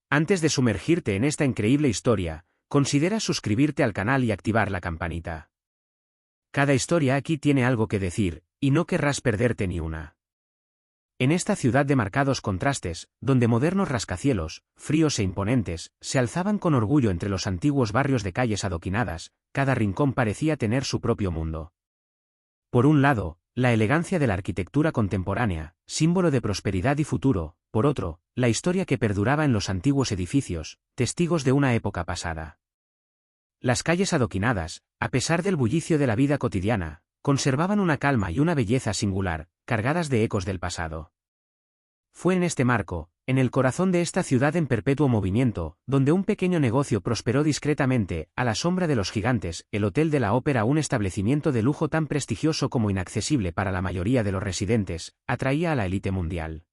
Antes de sumergirte en esta increíble historia, considera suscribirte al canal y activar la campanita. Cada historia aquí tiene algo que decir, y no querrás perderte ni una. En esta ciudad de marcados contrastes, donde modernos rascacielos, fríos e imponentes, se alzaban con orgullo entre los antiguos barrios de calles adoquinadas, cada rincón parecía tener su propio mundo. Por un lado, la elegancia de la arquitectura contemporánea, símbolo de prosperidad y futuro; por otro, la historia que perduraba en los antiguos edificios, testigos de una época pasada. Las calles adoquinadas, a pesar del bullicio de la vida cotidiana, conservaban una calma y una belleza singular, cargadas de ecos del pasado. Fue en este marco, en el corazón de esta ciudad en perpetuo movimiento, donde un pequeño negocio prosperó discretamente, a la sombra de los gigantes, el Hotel de la Ópera, un establecimiento de lujo tan prestigioso como inaccesible para la mayoría de los residentes, atraía a la élite mundial.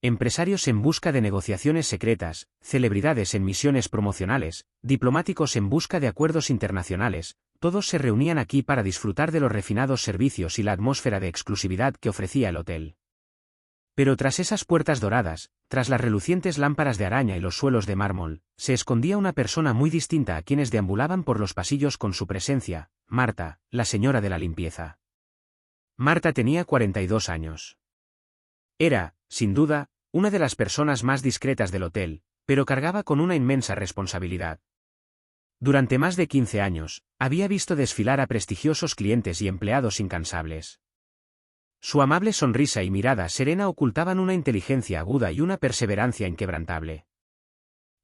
Empresarios en busca de negociaciones secretas, celebridades en misiones promocionales, diplomáticos en busca de acuerdos internacionales, todos se reunían aquí para disfrutar de los refinados servicios y la atmósfera de exclusividad que ofrecía el hotel. Pero tras esas puertas doradas, tras las relucientes lámparas de araña y los suelos de mármol, se escondía una persona muy distinta a quienes deambulaban por los pasillos con su presencia: Marta, la señora de la limpieza. Marta tenía 42 años. Era, sin duda, una de las personas más discretas del hotel, pero cargaba con una inmensa responsabilidad. Durante más de 15 años, había visto desfilar a prestigiosos clientes y empleados incansables. Su amable sonrisa y mirada serena ocultaban una inteligencia aguda y una perseverancia inquebrantable.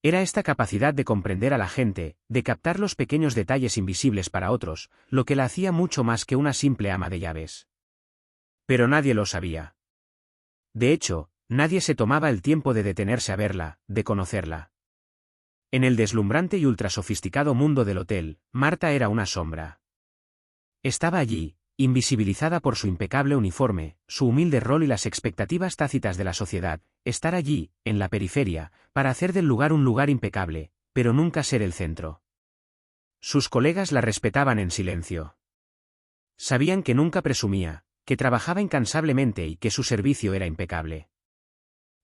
Era esta capacidad de comprender a la gente, de captar los pequeños detalles invisibles para otros, lo que la hacía mucho más que una simple ama de llaves. Pero nadie lo sabía. De hecho, nadie se tomaba el tiempo de detenerse a verla, de conocerla. En el deslumbrante y ultrasofisticado mundo del hotel, Marta era una sombra. Estaba allí, invisibilizada por su impecable uniforme, su humilde rol y las expectativas tácitas de la sociedad, estar allí, en la periferia, para hacer del lugar un lugar impecable, pero nunca ser el centro. Sus colegas la respetaban en silencio. Sabían que nunca presumía, que trabajaba incansablemente y que su servicio era impecable.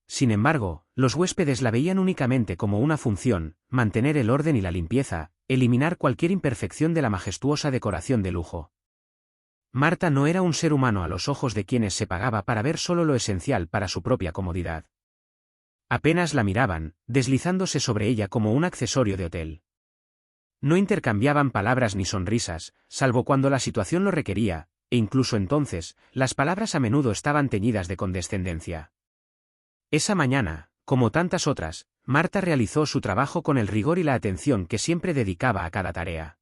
Sin embargo, los huéspedes la veían únicamente como una función: mantener el orden y la limpieza, eliminar cualquier imperfección de la majestuosa decoración de lujo. Marta no era un ser humano a los ojos de quienes se pagaba para ver solo lo esencial para su propia comodidad. Apenas la miraban, deslizándose sobre ella como un accesorio de hotel. No intercambiaban palabras ni sonrisas, salvo cuando la situación lo requería, e incluso entonces, las palabras a menudo estaban teñidas de condescendencia. Esa mañana, como tantas otras, Marta realizó su trabajo con el rigor y la atención que siempre dedicaba a cada tarea.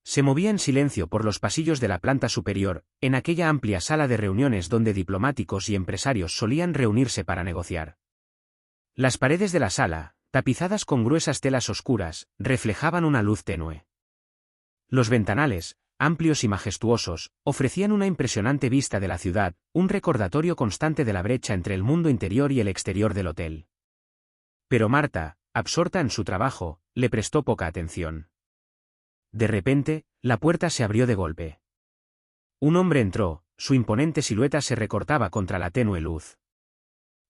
Se movía en silencio por los pasillos de la planta superior, en aquella amplia sala de reuniones donde diplomáticos y empresarios solían reunirse para negociar. Las paredes de la sala, tapizadas con gruesas telas oscuras, reflejaban una luz tenue. Los ventanales, amplios y majestuosos, ofrecían una impresionante vista de la ciudad, un recordatorio constante de la brecha entre el mundo interior y el exterior del hotel. Pero Marta, absorta en su trabajo, le prestó poca atención. De repente, la puerta se abrió de golpe. Un hombre entró, su imponente silueta se recortaba contra la tenue luz.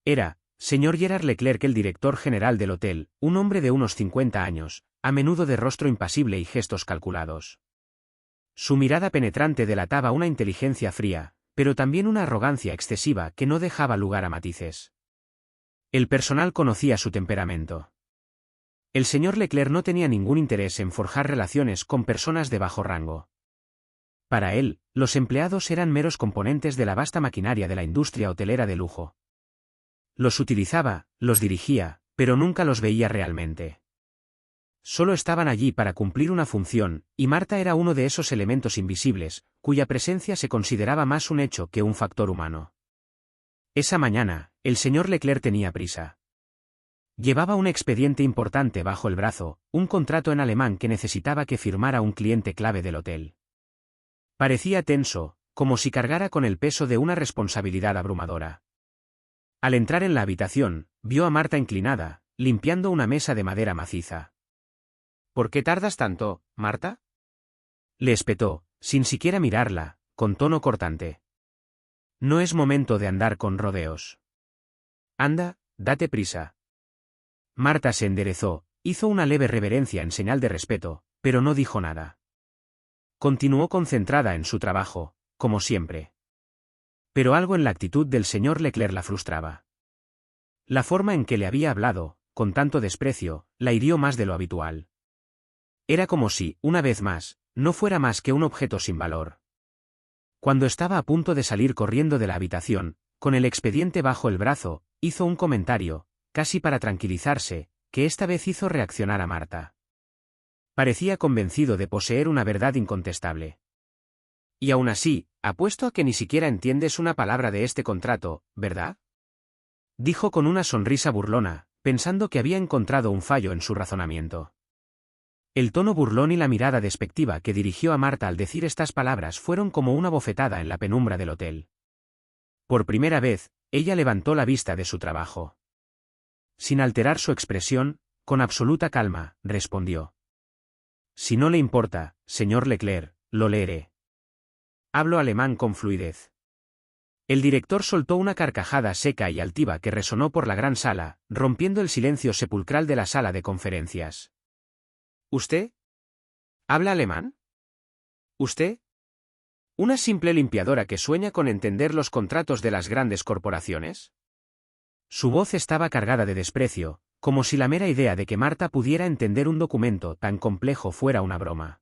Era, señor Gerard Leclerc, el director general del hotel, un hombre de unos 50 años, a menudo de rostro impasible y gestos calculados. Su mirada penetrante delataba una inteligencia fría, pero también una arrogancia excesiva que no dejaba lugar a matices. El personal conocía su temperamento. El señor Leclerc no tenía ningún interés en forjar relaciones con personas de bajo rango. Para él, los empleados eran meros componentes de la vasta maquinaria de la industria hotelera de lujo. Los utilizaba, los dirigía, pero nunca los veía realmente. Solo estaban allí para cumplir una función, y Marta era uno de esos elementos invisibles, cuya presencia se consideraba más un hecho que un factor humano. Esa mañana, el señor Leclerc tenía prisa. Llevaba un expediente importante bajo el brazo, un contrato en alemán que necesitaba que firmara un cliente clave del hotel. Parecía tenso, como si cargara con el peso de una responsabilidad abrumadora. Al entrar en la habitación, vio a Marta inclinada, limpiando una mesa de madera maciza. ¿Por qué tardas tanto, Marta?, le espetó, sin siquiera mirarla, con tono cortante. No es momento de andar con rodeos. Anda, date prisa. Marta se enderezó, hizo una leve reverencia en señal de respeto, pero no dijo nada. Continuó concentrada en su trabajo, como siempre. Pero algo en la actitud del señor Leclerc la frustraba. La forma en que le había hablado, con tanto desprecio, la hirió más de lo habitual. Era como si, una vez más, no fuera más que un objeto sin valor. Cuando estaba a punto de salir corriendo de la habitación, con el expediente bajo el brazo, hizo un comentario, casi para tranquilizarse, que esta vez hizo reaccionar a Marta. Parecía convencido de poseer una verdad incontestable. Y aún así, apuesto a que ni siquiera entiendes una palabra de este contrato, ¿verdad? Dijo con una sonrisa burlona, pensando que había encontrado un fallo en su razonamiento. El tono burlón y la mirada despectiva que dirigió a Marta al decir estas palabras fueron como una bofetada en la penumbra del hotel. Por primera vez, ella levantó la vista de su trabajo. Sin alterar su expresión, con absoluta calma, respondió. Si no le importa, señor Leclerc, lo leeré. Hablo alemán con fluidez. El director soltó una carcajada seca y altiva que resonó por la gran sala, rompiendo el silencio sepulcral de la sala de conferencias. ¿Usted? ¿Habla alemán? ¿Usted? ¿Una simple limpiadora que sueña con entender los contratos de las grandes corporaciones? Su voz estaba cargada de desprecio, como si la mera idea de que Marta pudiera entender un documento tan complejo fuera una broma.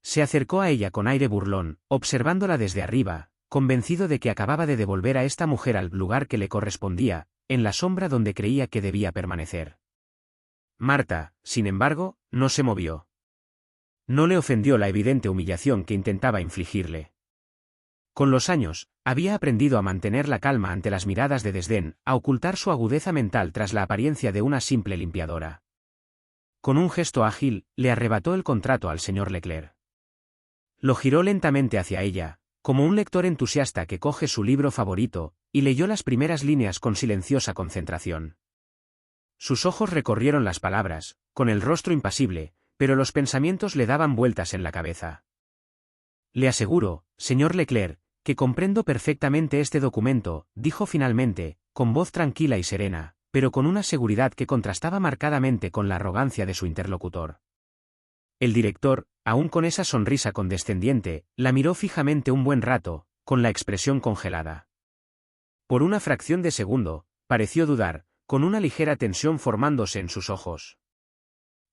Se acercó a ella con aire burlón, observándola desde arriba, convencido de que acababa de devolver a esta mujer al lugar que le correspondía, en la sombra donde creía que debía permanecer. Marta, sin embargo, no se movió. No le ofendió la evidente humillación que intentaba infligirle. Con los años, había aprendido a mantener la calma ante las miradas de desdén, a ocultar su agudeza mental tras la apariencia de una simple limpiadora. Con un gesto ágil, le arrebató el contrato al señor Leclerc. Lo giró lentamente hacia ella, como un lector entusiasta que coge su libro favorito, y leyó las primeras líneas con silenciosa concentración. Sus ojos recorrieron las palabras, con el rostro impasible, pero los pensamientos le daban vueltas en la cabeza. Le aseguro, señor Leclerc, que comprendo perfectamente este documento, dijo finalmente, con voz tranquila y serena, pero con una seguridad que contrastaba marcadamente con la arrogancia de su interlocutor. El director, aún con esa sonrisa condescendiente, la miró fijamente un buen rato, con la expresión congelada. Por una fracción de segundo, pareció dudar, con una ligera tensión formándose en sus ojos.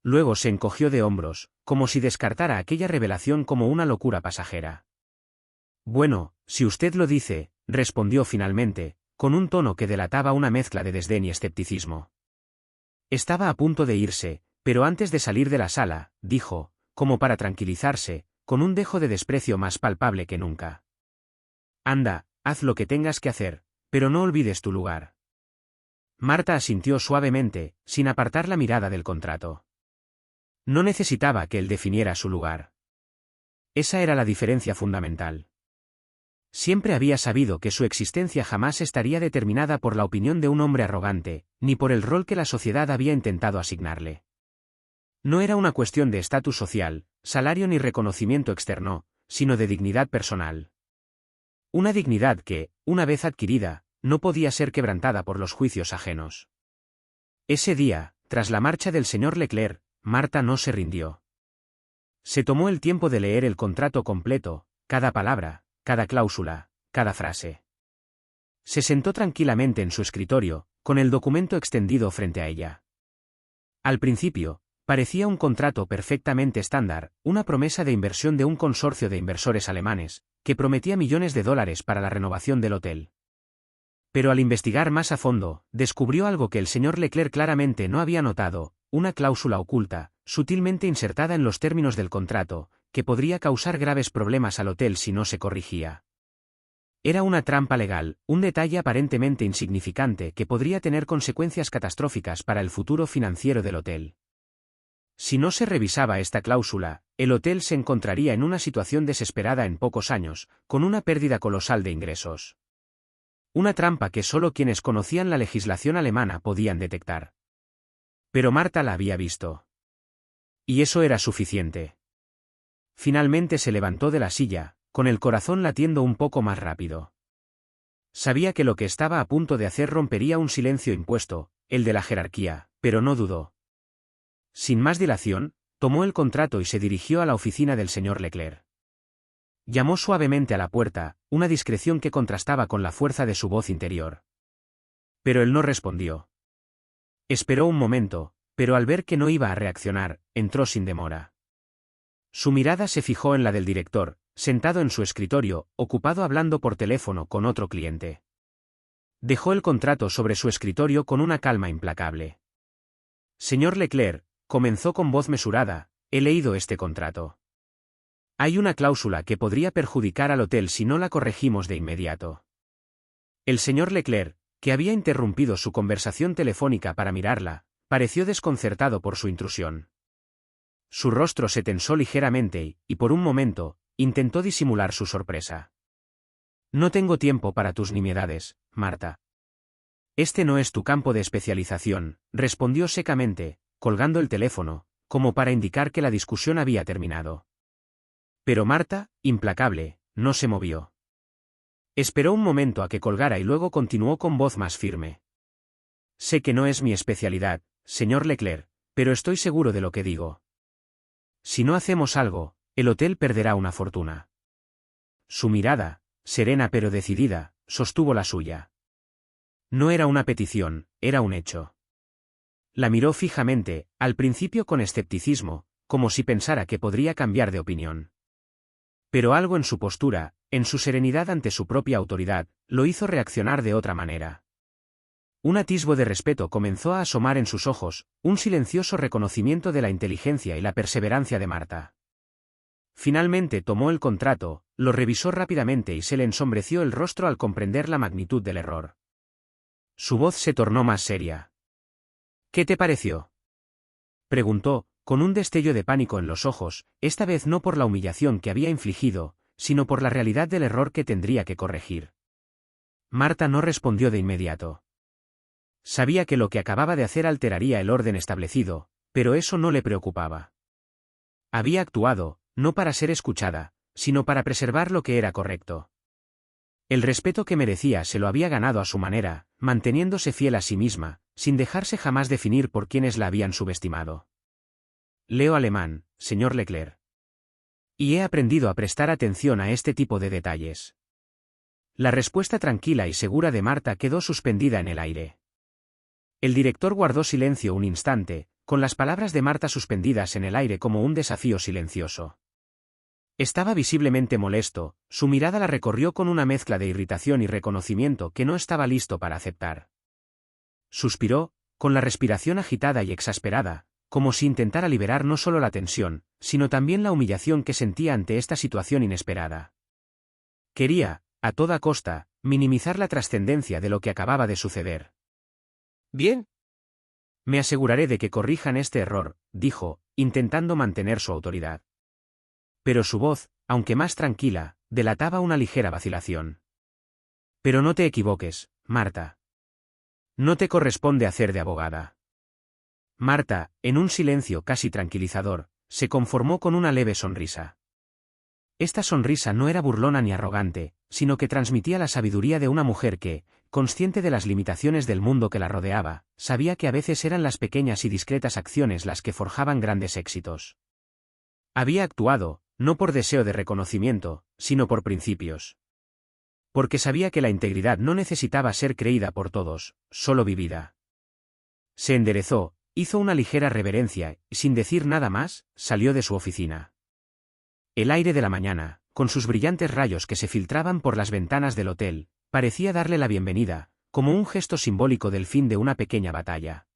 Luego se encogió de hombros, como si descartara aquella revelación como una locura pasajera. Bueno, si usted lo dice, respondió finalmente, con un tono que delataba una mezcla de desdén y escepticismo. Estaba a punto de irse, pero antes de salir de la sala, dijo, como para tranquilizarse, con un dejo de desprecio más palpable que nunca. Anda, haz lo que tengas que hacer, pero no olvides tu lugar. Marta asintió suavemente, sin apartar la mirada del contrato. No necesitaba que él definiera su lugar. Esa era la diferencia fundamental. Siempre había sabido que su existencia jamás estaría determinada por la opinión de un hombre arrogante, ni por el rol que la sociedad había intentado asignarle. No era una cuestión de estatus social, salario ni reconocimiento externo, sino de dignidad personal. Una dignidad que, una vez adquirida, no podía ser quebrantada por los juicios ajenos. Ese día, tras la marcha del señor Leclerc, Marta no se rindió. Se tomó el tiempo de leer el contrato completo, cada palabra, cada cláusula, cada frase. Se sentó tranquilamente en su escritorio, con el documento extendido frente a ella. Al principio, parecía un contrato perfectamente estándar, una promesa de inversión de un consorcio de inversores alemanes, que prometía millones de dólares para la renovación del hotel. Pero al investigar más a fondo, descubrió algo que el señor Leclerc claramente no había notado, una cláusula oculta, sutilmente insertada en los términos del contrato, que podría causar graves problemas al hotel si no se corrigía. Era una trampa legal, un detalle aparentemente insignificante que podría tener consecuencias catastróficas para el futuro financiero del hotel. Si no se revisaba esta cláusula, el hotel se encontraría en una situación desesperada en pocos años, con una pérdida colosal de ingresos. Una trampa que solo quienes conocían la legislación alemana podían detectar. Pero Marta la había visto. Y eso era suficiente. Finalmente se levantó de la silla, con el corazón latiendo un poco más rápido. Sabía que lo que estaba a punto de hacer rompería un silencio impuesto, el de la jerarquía, Pero no dudó. Sin más dilación, tomó el contrato y se dirigió a la oficina del señor Leclerc. Llamó suavemente a la puerta, una discreción que contrastaba con la fuerza de su voz interior. Pero él no respondió. Esperó un momento, pero al ver que no iba a reaccionar, entró sin demora. Su mirada se fijó en la del director, sentado en su escritorio, ocupado hablando por teléfono con otro cliente. Dejó el contrato sobre su escritorio con una calma implacable. Señor Leclerc, comenzó con voz mesurada, he leído este contrato. Hay una cláusula que podría perjudicar al hotel si no la corregimos de inmediato. El señor Leclerc, que había interrumpido su conversación telefónica para mirarla, pareció desconcertado por su intrusión. Su rostro se tensó ligeramente y, por un momento, intentó disimular su sorpresa. No tengo tiempo para tus nimiedades, Marta. Este no es tu campo de especialización, respondió secamente, colgando el teléfono, como para indicar que la discusión había terminado. Pero Marta, implacable, no se movió. Esperó un momento a que colgara y luego continuó con voz más firme. Sé que no es mi especialidad, señor Leclerc, pero estoy seguro de lo que digo. Si no hacemos algo, el hotel perderá una fortuna. Su mirada, serena pero decidida, sostuvo la suya. No era una petición, era un hecho. La miró fijamente, al principio con escepticismo, como si pensara que podría cambiar de opinión. Pero algo en su postura, en su serenidad ante su propia autoridad, lo hizo reaccionar de otra manera. Un atisbo de respeto comenzó a asomar en sus ojos, un silencioso reconocimiento de la inteligencia y la perseverancia de Marta. Finalmente tomó el contrato, lo revisó rápidamente y se le ensombreció el rostro al comprender la magnitud del error. Su voz se tornó más seria. ¿Qué te pareció?, preguntó, con un destello de pánico en los ojos, esta vez no por la humillación que había infligido, sino por la realidad del error que tendría que corregir. Marta no respondió de inmediato. Sabía que lo que acababa de hacer alteraría el orden establecido, pero eso no le preocupaba. Había actuado, no para ser escuchada, sino para preservar lo que era correcto. El respeto que merecía se lo había ganado a su manera, manteniéndose fiel a sí misma, sin dejarse jamás definir por quienes la habían subestimado. Leo alemán, señor Leclerc. Y he aprendido a prestar atención a este tipo de detalles. La respuesta tranquila y segura de Marta quedó suspendida en el aire. El director guardó silencio un instante, con las palabras de Marta suspendidas en el aire como un desafío silencioso. Estaba visiblemente molesto, su mirada la recorrió con una mezcla de irritación y reconocimiento que no estaba listo para aceptar. Suspiró, con la respiración agitada y exasperada, como si intentara liberar no solo la tensión, sino también la humillación que sentía ante esta situación inesperada. Quería, a toda costa, minimizar la trascendencia de lo que acababa de suceder. Bien. Me aseguraré de que corrijan este error, dijo, intentando mantener su autoridad. Pero su voz, aunque más tranquila, delataba una ligera vacilación. Pero no te equivoques, Marta. No te corresponde hacer de abogada. Marta, en un silencio casi tranquilizador, se conformó con una leve sonrisa. Esta sonrisa no era burlona ni arrogante, sino que transmitía la sabiduría de una mujer que, consciente de las limitaciones del mundo que la rodeaba, sabía que a veces eran las pequeñas y discretas acciones las que forjaban grandes éxitos. Había actuado, no por deseo de reconocimiento, sino por principios. Porque sabía que la integridad no necesitaba ser creída por todos, solo vivida. Se enderezó, hizo una ligera reverencia y, sin decir nada más, salió de su oficina. El aire de la mañana, con sus brillantes rayos que se filtraban por las ventanas del hotel, parecía darle la bienvenida, como un gesto simbólico del fin de una pequeña batalla.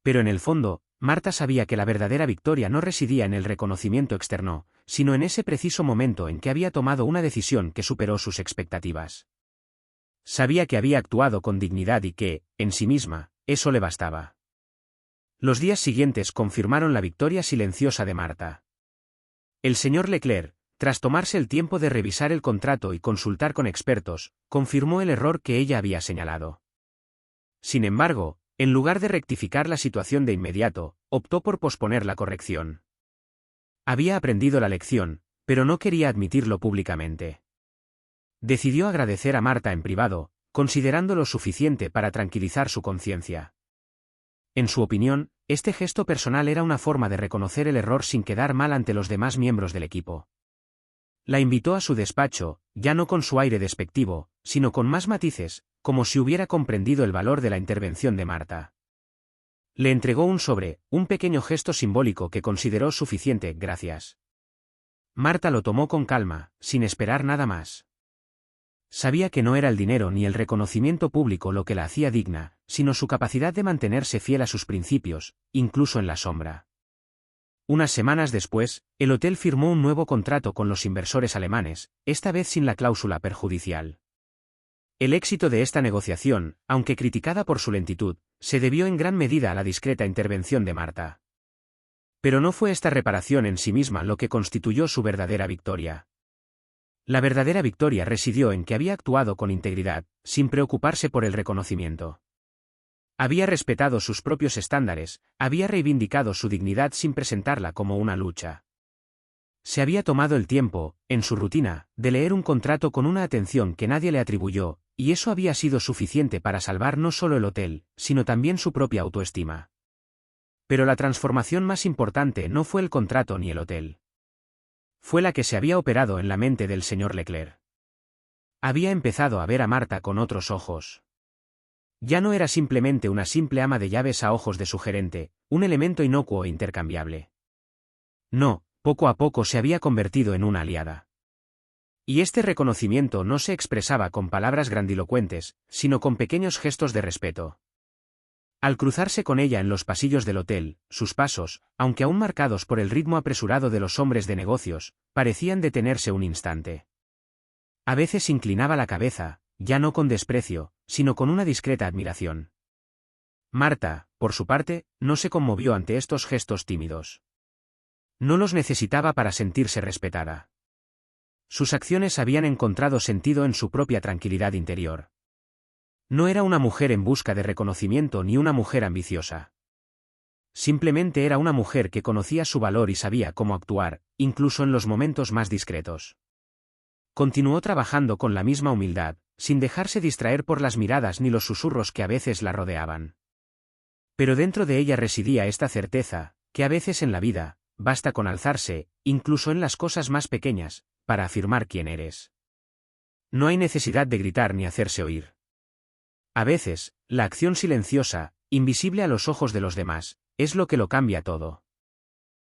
Pero en el fondo, Marta sabía que la verdadera victoria no residía en el reconocimiento externo, sino en ese preciso momento en que había tomado una decisión que superó sus expectativas. Sabía que había actuado con dignidad y que, en sí misma, eso le bastaba. Los días siguientes confirmaron la victoria silenciosa de Marta. El señor Leclerc, tras tomarse el tiempo de revisar el contrato y consultar con expertos, confirmó el error que ella había señalado. Sin embargo, en lugar de rectificar la situación de inmediato, optó por posponer la corrección. Había aprendido la lección, pero no quería admitirlo públicamente. Decidió agradecer a Marta en privado, considerándolo suficiente para tranquilizar su conciencia. En su opinión, este gesto personal era una forma de reconocer el error sin quedar mal ante los demás miembros del equipo. La invitó a su despacho, ya no con su aire despectivo, sino con más matices, como si hubiera comprendido el valor de la intervención de Marta. Le entregó un sobre, un pequeño gesto simbólico que consideró suficiente, gracias. Marta lo tomó con calma, sin esperar nada más. Sabía que no era el dinero ni el reconocimiento público lo que la hacía digna, sino su capacidad de mantenerse fiel a sus principios, incluso en la sombra. Unas semanas después, el hotel firmó un nuevo contrato con los inversores alemanes, esta vez sin la cláusula perjudicial. El éxito de esta negociación, aunque criticada por su lentitud, se debió en gran medida a la discreta intervención de Marta. Pero no fue esta reparación en sí misma lo que constituyó su verdadera victoria. La verdadera victoria residió en que había actuado con integridad, sin preocuparse por el reconocimiento. Había respetado sus propios estándares, había reivindicado su dignidad sin presentarla como una lucha. Se había tomado el tiempo, en su rutina, de leer un contrato con una atención que nadie le atribuyó, y eso había sido suficiente para salvar no solo el hotel, sino también su propia autoestima. Pero la transformación más importante no fue el contrato ni el hotel. Fue la que se había operado en la mente del señor Leclerc. Había empezado a ver a Marta con otros ojos. Ya no era simplemente una simple ama de llaves a ojos de su gerente, un elemento inocuo e intercambiable. No, poco a poco se había convertido en una aliada. Y este reconocimiento no se expresaba con palabras grandilocuentes, sino con pequeños gestos de respeto. Al cruzarse con ella en los pasillos del hotel, sus pasos, aunque aún marcados por el ritmo apresurado de los hombres de negocios, parecían detenerse un instante. A veces inclinaba la cabeza, ya no con desprecio, sino con una discreta admiración. Marta, por su parte, no se conmovió ante estos gestos tímidos. No los necesitaba para sentirse respetada. Sus acciones habían encontrado sentido en su propia tranquilidad interior. No era una mujer en busca de reconocimiento ni una mujer ambiciosa. Simplemente era una mujer que conocía su valor y sabía cómo actuar, incluso en los momentos más discretos. Continuó trabajando con la misma humildad, sin dejarse distraer por las miradas ni los susurros que a veces la rodeaban. Pero dentro de ella residía esta certeza, que a veces en la vida, basta con alzarse, incluso en las cosas más pequeñas, para afirmar quién eres. No hay necesidad de gritar ni hacerse oír. A veces, la acción silenciosa, invisible a los ojos de los demás, es lo que lo cambia todo.